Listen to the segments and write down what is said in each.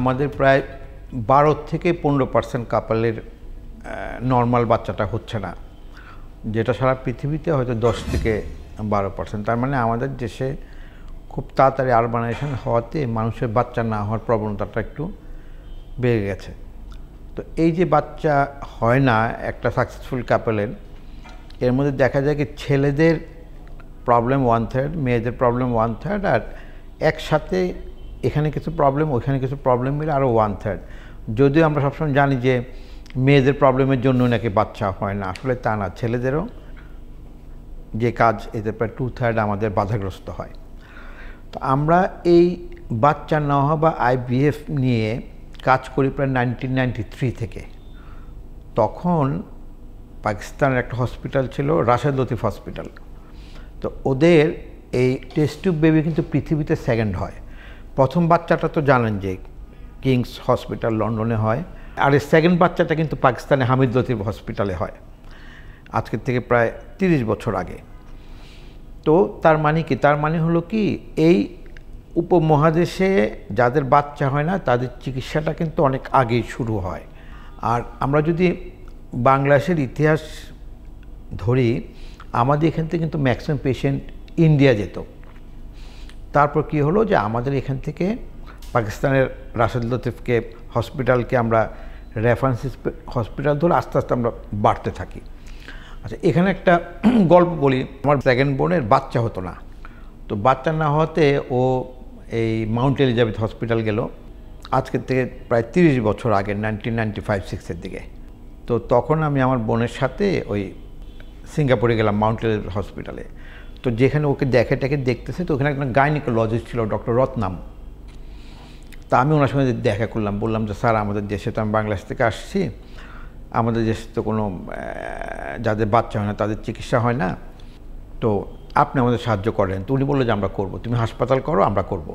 আমাদের প্রায় 12-15% কাপলের নর্মাল বাচ্চাটা হচ্ছে না, যেটা সারা পৃথিবীতে হয়তো 10-12%। তার মানে আমাদের দেশে খুব তাড়াতাড়ি আরবানাইজেশন হওয়াতে মানুষের বাচ্চা না হওয়ার প্রবণতাটা একটু বেড়ে গেছে। তো এই যে বাচ্চা হয় না একটা সাকসেসফুল কাপলের, এর মধ্যে দেখা যায় কি ছেলেদের প্রবলেম 1/3, মেয়েদের প্রবলেম 1/3, আর একসাথে এখানে কিছু প্রবলেম ওইখানে কিছু প্রবলেম মিলে আরও 1/3। যদিও আমরা সবসময় জানি যে মেয়েদের প্রবলেমের জন্য নাকি বাচ্চা হয় না, আসলে তা না, ছেলেদেরও যে কাজ এতে প্রায় 2/3 আমাদের বাধাগ্রস্ত হয়। তো আমরা এই বাচ্চা না হওয়া বা আইভিএফ নিয়ে কাজ করি প্রায় 1993 থেকে। তখন পাকিস্তানের একটা হসপিটাল ছিল রাশেদ লতিফ হসপিটাল। তো ওদের এই টেস্ট টিউব বেবি কিন্তু পৃথিবীতে সেকেন্ড হয়। প্রথম বাচ্চাটা তো জানেন যে কিংস হসপিটাল লন্ডনে হয়, আর এই সেকেন্ড বাচ্চাটা কিন্তু পাকিস্তানে হামিদ লতিফ হসপিটালে হয় আজকের থেকে প্রায় 30 বছর আগে। তো তার মানে কি, তার মানে হলো কি এই উপমহাদেশে যাদের বাচ্চা হয় না তাদের চিকিৎসাটা কিন্তু অনেক আগেই শুরু হয়। আর আমরা যদি বাংলাদেশের ইতিহাস ধরি, আমাদের এখান থেকে কিন্তু ম্যাক্সিমাম পেশেন্ট ইন্ডিয়া যেত। তারপর কি হলো যে আমাদের এখান থেকে পাকিস্তানের রাশেদ লতিফকে হসপিটালকে আমরা রেফারেন্স হসপিটাল ধরে আস্তে আস্তে আমরা বাড়তে থাকি। আচ্ছা, এখানে একটা গল্প বলি। আমার সেকেন্ড বোনের বাচ্চা হতো না, তো বাচ্চা না হতে ও এই মাউন্ট এলিজাবেথ হসপিটাল গেল আজকের থেকে প্রায় 30 বছর আগে, 1995-96 দিকে। তো তখন আমি আমার বোনের সাথে ওই সিঙ্গাপুরে গেলাম মাউন্ট এলিজাবেথ হসপিটালে। তো যেখানে ওকে দেখতেছে, তো ওখানে একটা গাইনিকোলজিস্ট ছিল ডক্টর রত্নাম। তা আমি ওনার সঙ্গে দেখা করলাম, বললাম যে স্যার আমাদের দেশে তো আমি বাংলাদেশ থেকে আসছি, আমাদের দেশে তো কোনো যাদের বাচ্চা হয় না তাদের চিকিৎসা হয় না, তো আপনি আমাদের সাহায্য করেন। তো উনি বললো যে আমরা করব, তুমি হাসপাতাল করো, আমরা করব।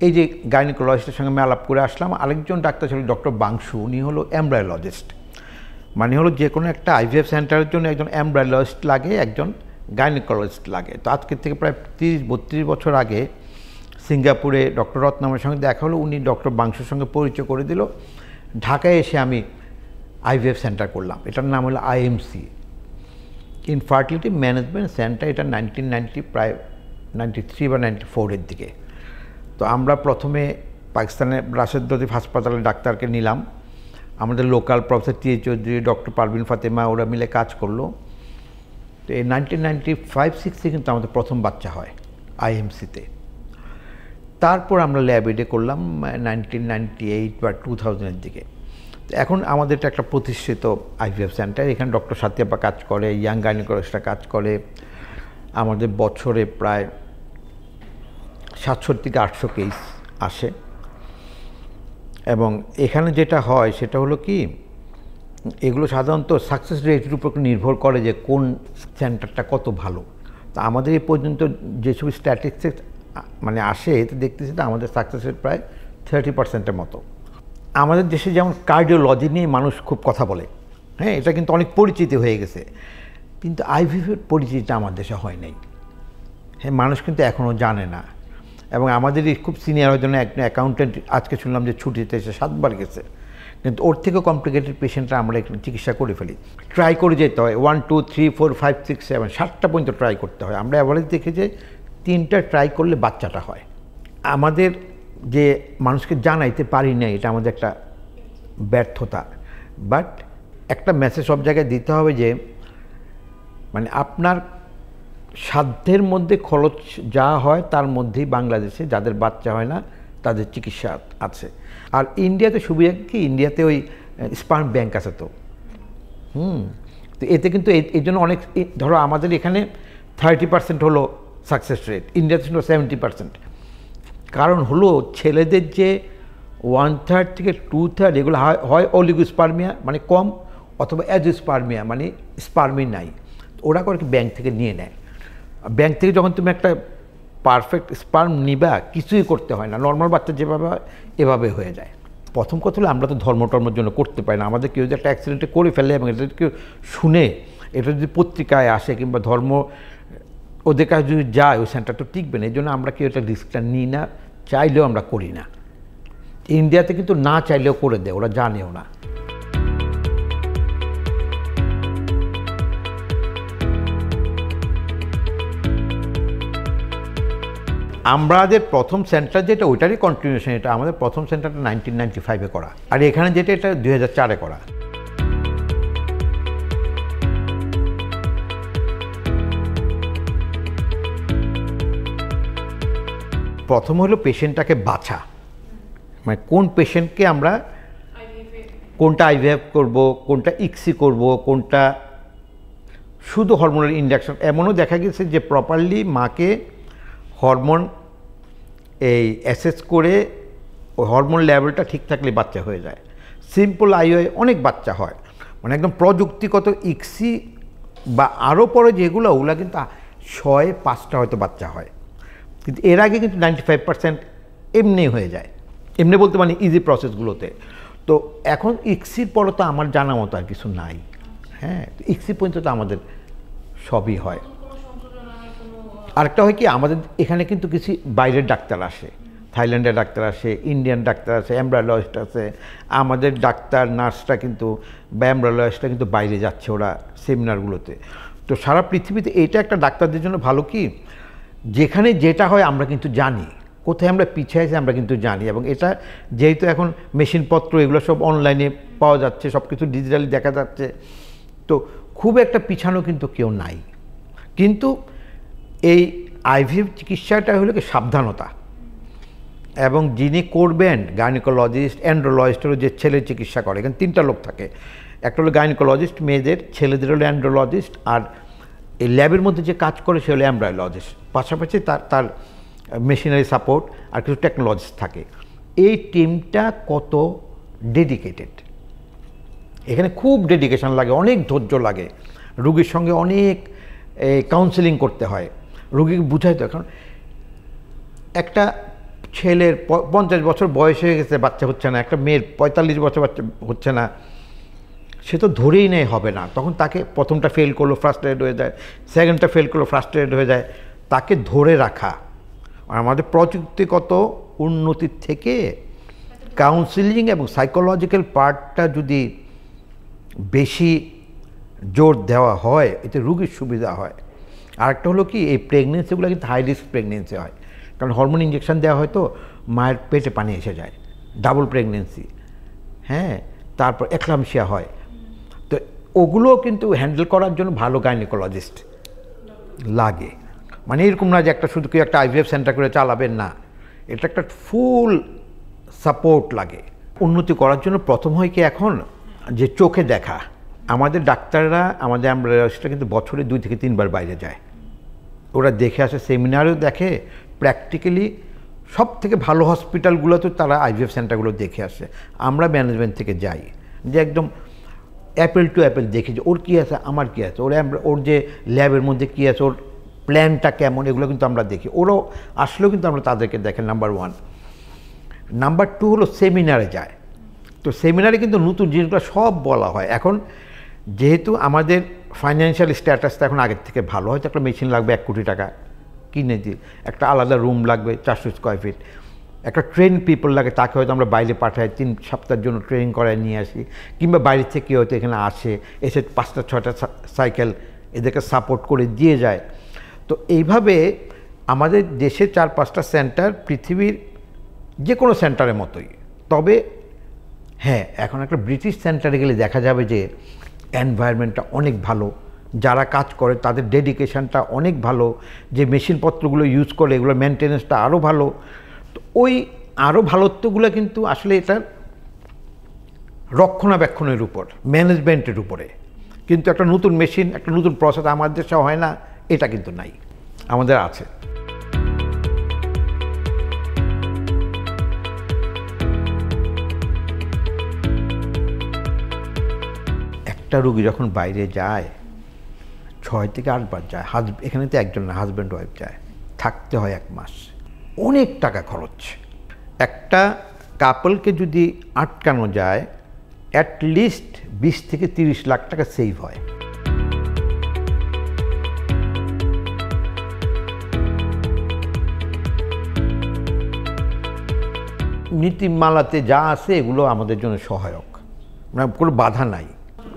এই যে গাইনিকোলজিস্টের সঙ্গে আমি আলাপ করে আসলাম। আরেকজন ডাক্তার ছিল ডক্টর বাংশু, উনি হলো এমব্রায়োলজিস্ট। মানে হলো যে কোনো একটা আইভিএফ সেন্টারের জন্য একজন এমব্রায়োলজিস্ট লাগে, একজন গাইনিকোলজিস্ট লাগে। তো আজকের থেকে প্রায় 30-32 বছর আগে সিঙ্গাপুরে ডক্টর রত্নামের সঙ্গে দেখা হলো, উনি ডক্টর বাংশুর সঙ্গে পরিচয় করে দিল। ঢাকায় এসে আমি আইভিএফ সেন্টার করলাম, এটার নাম হলো আইএমসি, ইনফার্টিলিটি ম্যানেজমেন্ট সেন্টার। এটা 1990 প্রায় 93 বা 94-এর দিকে। তো আমরা প্রথমে পাকিস্তানের রাশেদ লতিফ হাসপাতালের ডাক্তারকে নিলাম, আমাদের local professor T A. Chowdhury, doctor Parveen Fatema, ওরা মিলে কাজ করলো। তো এই 1995-96 কিন্তু আমাদের প্রথম বাচ্চা হয় আইএমসিতে। তারপর আমরা ল্যাবেডে করলাম 1998 বা 2000-এর দিকে। তো এখন আমাদের এটা একটা প্রতিষ্ঠিত আইভিএফ সেন্টার, এখানে ডক্টর সাতিয়াপা কাজ করে, ইয়াং গাইনিকোলজিস্টরা কাজ করে। আমাদের বছরে প্রায় 700-800 কেস আসে। এবং এখানে যেটা হয় সেটা হলো কি, এগুলো সাধারণত সাকসেস রেটের উপর নির্ভর করে যে কোন সেন্টারটা কত ভালো। তো আমাদের এই পর্যন্ত যেসব স্ট্যাটিস্টিক্স মানে আসে, এতে দেখতেছি তো আমাদের সাকসেস রেট প্রায় 30%-এর মতো। আমাদের দেশে যেমন কার্ডিওলজি নিয়ে মানুষ খুব কথা বলে, হ্যাঁ, এটা কিন্তু অনেক পরিচিতি হয়ে গেছে, কিন্তু আইভিএফের পরিচিতিটা আমার দেশে হয় নাই। হ্যাঁ, মানুষ কিন্তু এখনও জানে না। এবং আমাদের এই খুব সিনিয়র জন্য একটা অ্যাকাউন্টেন্ট আজকে শুনলাম যে ছুটিতে এসে 7 বার গেছে, কিন্তু ওর থেকেও কমপ্লিকেটেড পেশেন্টরা আমরা একটু চিকিৎসা করে ফেলি। ট্রাই করে যেতে হয় 1 2 3 4 5 6 7 7টা পর্যন্ত ট্রাই করতে হয়। আমরা অ্যাভারেজ দেখে যে 3টা ট্রাই করলে বাচ্চাটা হয়। আমাদের যে মানুষকে জানাইতে পারি না, এটা আমাদের একটা ব্যর্থতা। বাট একটা মেসেজ সব জায়গায় দিতে হবে যে মানে আপনার সাধ্যের মধ্যে খরচ যা হয় তার মধ্যেই বাংলাদেশে যাদের বাচ্চা হয় না তাদের চিকিৎসা আছে। আর ইন্ডিয়াতে সুবিধা কি, ইন্ডিয়াতে ওই স্পার্ম ব্যাংক আছে। তো তো এতে কিন্তু এই জন্য অনেক, ধরো আমাদের এখানে 30% হলো সাকসেস রেট, ইন্ডিয়াতে ছিল 70%। কারণ হলো ছেলেদের যে 1/3 থেকে 2/3 এগুলো হয় অলিগোস্পার্মিয়া মানে কম, অথবা অ্যাজিওস্পার্মিয়া মানে স্পার্মি নাই। ওরা করে কি ব্যাংক থেকে নিয়ে নেয়। ব্যাংক থেকে যখন তুমি একটা পারফেক্ট স্পার্ম নিবা, কিছুই করতে হয় না, নর্মাল বাচ্চা যেভাবে হয় এভাবে হয়ে যায়। প্রথম কথা হলো আমরা তো ধর্মের জন্য করতে পারি না। আমাদের কেউ যদি একটা অ্যাক্সিডেন্টে করে ফেলে এবং এটা কেউ শুনে, এটা যদি পত্রিকায় আসে কিংবা ধর্ম ওদের কাছে যদি যায়, ওই সেন্টার তো টিকবে না। এই জন্য আমরা কেউ একটা রিস্কটা নিই না, চাইলেও আমরা করি না। ইন্ডিয়াতে কিন্তু না চাইলেও করে দেয়, ওরা জানেও না। আমাদের প্রথম সেন্টার যেটা ওইটারই কন্টিনিউশন, এটা আমাদের প্রথম সেন্টারটা 1995-এ করা, আর এখানে যেটা এটা 2004-এ করা। প্রথম হলো পেশেন্টটাকে বাছা, মানে কোন পেশেন্টকে আমরা কোনটা আইভিএফ করব, কোনটা ইক্সি করব, কোনটা শুধু হরমোনাল ইনজেকশন। এমনও দেখা গেছে যে প্রপারলি মাকে হরমোন এই অ্যাসেস করে ওই হরমোন লেভেলটা ঠিক থাকলে বাচ্চা হয়ে যায়। সিম্পল আইওআই অনেক বাচ্চা হয়, মানে একদম প্রযুক্তিগত ইক্সি বা আরও পরে যেগুলো ওগুলো কিন্তু 100-5টা হয়তো বাচ্চা হয়, কিন্তু এর আগে কিন্তু 95% এমনি হয়ে যায়। এমনি বলতে মানে ইজি প্রসেসগুলোতে। তো এখন ইক্সির পরে তো আমার জানা মতো আর কিছু নাই। হ্যাঁ, ইক্সি পর্যন্ত তো আমাদের সবই হয়। আরেকটা হয় কি, আমাদের এখানে কিন্তু কিছু বাইরের ডাক্তার আসে, থাইল্যান্ডের ডাক্তার আসে, ইন্ডিয়ান ডাক্তার আসে, এমব্রায়োলজিস্ট আছে। আমাদের ডাক্তার নার্সরা কিন্তু বা এমব্রায়োলজিস্টরা কিন্তু বাইরে যাচ্ছে ওরা সেমিনারগুলোতে। তো সারা পৃথিবীতে এইটা একটা ডাক্তারদের জন্য ভালো কি, যেখানে যেটা হয় আমরা কিন্তু জানি, কোথায় আমরা পিছিয়ে আছি আমরা কিন্তু জানি। এবং এটা যেহেতু এখন মেশিনপত্র এগুলো সব অনলাইনে পাওয়া যাচ্ছে, সব কিছু ডিজিটালি দেখা যাচ্ছে, তো খুব একটা পিছানো কিন্তু কেউ নাই। কিন্তু এই আইভিএফ চিকিৎসাটা হলো কি সাবধানতা, এবং যিনি করবেন গাইনোকোলজিস্ট, অ্যান্ড্রোলজিস্টেরও যে ছেলে চিকিৎসা করে, এখানে 3টা লোক থাকে। একটা হলো গাইনোকোলজিস্ট মেয়েদের, ছেলেদের হলো অ্যান্ড্রোলজিস্ট, আর এই ল্যাবের মধ্যে যে কাজ করে সে হলো এমব্রায়োলজিস্ট। পাশাপাশি তার মেশিনারি সাপোর্ট আর কিছু টেকনোলজিস্ট থাকে। এই টিমটা কত ডেডিকেটেড, এখানে খুব ডেডিকেশন লাগে, অনেক ধৈর্য লাগে, রুগীর সঙ্গে অনেক কাউন্সেলিং করতে হয়, রুগীকে বুঝাইতে হয়। কারণ একটা ছেলের 50 বছর বয়স হয়ে গেছে, বাচ্চা হচ্ছে না, একটা মেয়ের 45 বছর বাচ্চা হচ্ছে না, সে তো ধরেই নেই হবে না। তখন তাকে প্রথমটা ফেল করলো, ফ্রাস্ট্রেটেড হয়ে যায়, সেকেন্ডটা ফেল করলো, ফ্রাস্ট্রেটেড হয়ে যায়। তাকে ধরে রাখা, আর আমাদের প্রযুক্তিগত উন্নতির থেকে কাউন্সিলিং এবং সাইকোলজিক্যাল পার্টটা যদি বেশি জোর দেওয়া হয়, এতে রুগীর সুবিধা হয়। আরেকটা হলো কি, এই প্রেগনেন্সিগুলো কিন্তু হাই রিস্ক প্রেগনেন্সি হয়, কারণ হরমোন ইঞ্জেকশন দেওয়া হয় তো মায়ের পেটে পানি এসে যায়, ডাবল প্রেগনেন্সি। হ্যাঁ, তারপর এক্লামশিয়া হয়। তো ওগুলোও কিন্তু হ্যান্ডেল করার জন্য ভালো গাইনোকোলজিস্ট লাগে। মানে এরকম না যে একটা শুধু কেউ একটা আইভিএফ সেন্টার করে চালাবেন না, এটা একটা ফুল সাপোর্ট লাগে। উন্নতি করার জন্য প্রথম হয় কি, এখন যে চোখে দেখা, আমাদের ডাক্তাররা, আমাদের এমব্রায়োলজিস্টরা কিন্তু বছরে 2 থেকে 3 বার বাইরে যায়, ওরা দেখে আসে, সেমিনারেও দেখে, প্র্যাকটিক্যালি সব থেকে ভালো হসপিটালগুলোতেও তারা আইভিএফ সেন্টারগুলো দেখে আসে। আমরা ম্যানেজমেন্ট থেকে যাই, যে একদম অ্যাপেল টু অ্যাপেল দেখি যে ওর কী আছে, আমার কী আছে, ওর যে ল্যাবের মধ্যে কী আছে, ওর প্ল্যানটা কেমন, এগুলো কিন্তু আমরা দেখি। ওরাও আসলেও কিন্তু আমরা তাদেরকে দেখেন, নাম্বার 1। নাম্বার 2 হলো সেমিনারে যায়। তো সেমিনারে কিন্তু নতুন জিনিসগুলো সব বলা হয়। এখন যেহেতু আমাদের ফাইন্যান্সিয়াল স্ট্যাটাসটা এখন আগের থেকে ভালো, হয়তো একটা মেশিন লাগবে 1 কোটি টাকা কিনে দিই, একটা আলাদা রুম লাগবে 400 স্কোয়ার ফিট, একটা ট্রেন পিপল লাগে, তাকে হয়তো আমরা বাইরে পাঠাই, 3 সপ্তাহের জন্য ট্রেনিং করায় নিয়ে আসি, কিংবা বাইরে থেকে হয়তো এখানে আসে, এসে 5টা-6টা সাইকেল এদেরকে সাপোর্ট করে দিয়ে যায়। তো এইভাবে আমাদের দেশে 4-5টা সেন্টার পৃথিবীর যে কোনো সেন্টারের মতোই। তবে হ্যাঁ, এখন একটা ব্রিটিশ সেন্টারে গেলে দেখা যাবে যে এনভায়রনমেন্টটা অনেক ভালো, যারা কাজ করে তাদের ডেডিকেশনটা অনেক ভালো, যে মেশিনপত্রগুলো ইউজ করে এগুলো মেনটেন্যান্সটা আরও ভালো। তো ওই আরও ভালোত্বগুলো কিন্তু আসলে এটার রক্ষণাবেক্ষণের উপর, ম্যানেজমেন্টের উপরে। কিন্তু একটা নতুন মেশিন, একটা নতুন প্রসেস আমাদের দেশে হয় না, এটা কিন্তু নাই, আমাদের আছে। একটা রুগী যখন বাইরে যায় 6 থেকে 8 বার যায়, এখানে তো একজন না, হাজব্যান্ড ওয়াইফ যায়, থাকতে হয় 1 মাস, অনেক টাকা খরচ। একটা কাপলকে যদি আটকানো যায়, অ্যাটলিস্ট 20 থেকে 30 লাখ টাকা সেভ হয়। নীতিমালাতে যা আছে এগুলো আমাদের জন্য সহায়ক, মানে কোনো বাধা নাই।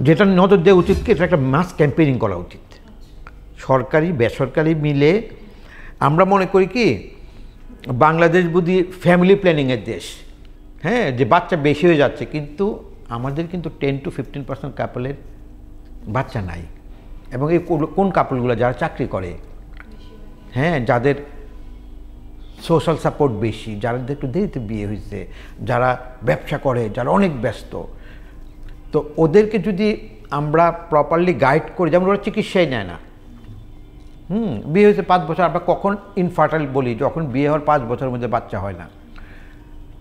যেটা নজর দেওয়া উচিত কি, এটা একটা মাস ক্যাম্পেইনিং করা উচিত, সরকারি বেসরকারি মিলে। আমরা মনে করি কি বাংলাদেশ বুঝি ফ্যামিলি প্ল্যানিংয়ের দেশ, হ্যাঁ, যে বাচ্চা বেশি হয়ে যাচ্ছে, কিন্তু আমাদের কিন্তু 10 to 15% কাপলের বাচ্চা নাই। এবং এই কোন কাপলগুলো যারা চাকরি করে, হ্যাঁ, যাদের সোশ্যাল সাপোর্ট বেশি, যারা একটু দেরিতে বিয়ে হয়েছে, যারা ব্যবসা করে, যারা অনেক ব্যস্ত, তো ওদেরকে যদি আমরা প্রপারলি গাইড করি, যেমন ওরা চিকিৎসাই নেয় না, বিয়ে হয়েছে 5 বছর, আমরা কখন ইনফার্টাইল বলি, যখন বিয়ে হওয়ার 5 বছরের মধ্যে বাচ্চা হয় না,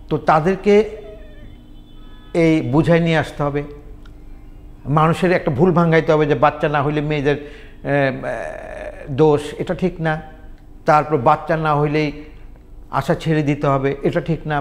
তো তাদেরকে এই বুঝাই নিয়ে আসতে হবে। মানুষের একটা ভুল ভাঙাইতে হবে যে বাচ্চা না হইলে মেয়েদের দোষ, এটা ঠিক না। তারপর বাচ্চা না হইলেই আশা ছেড়ে দিতে হবে, এটা ঠিক না।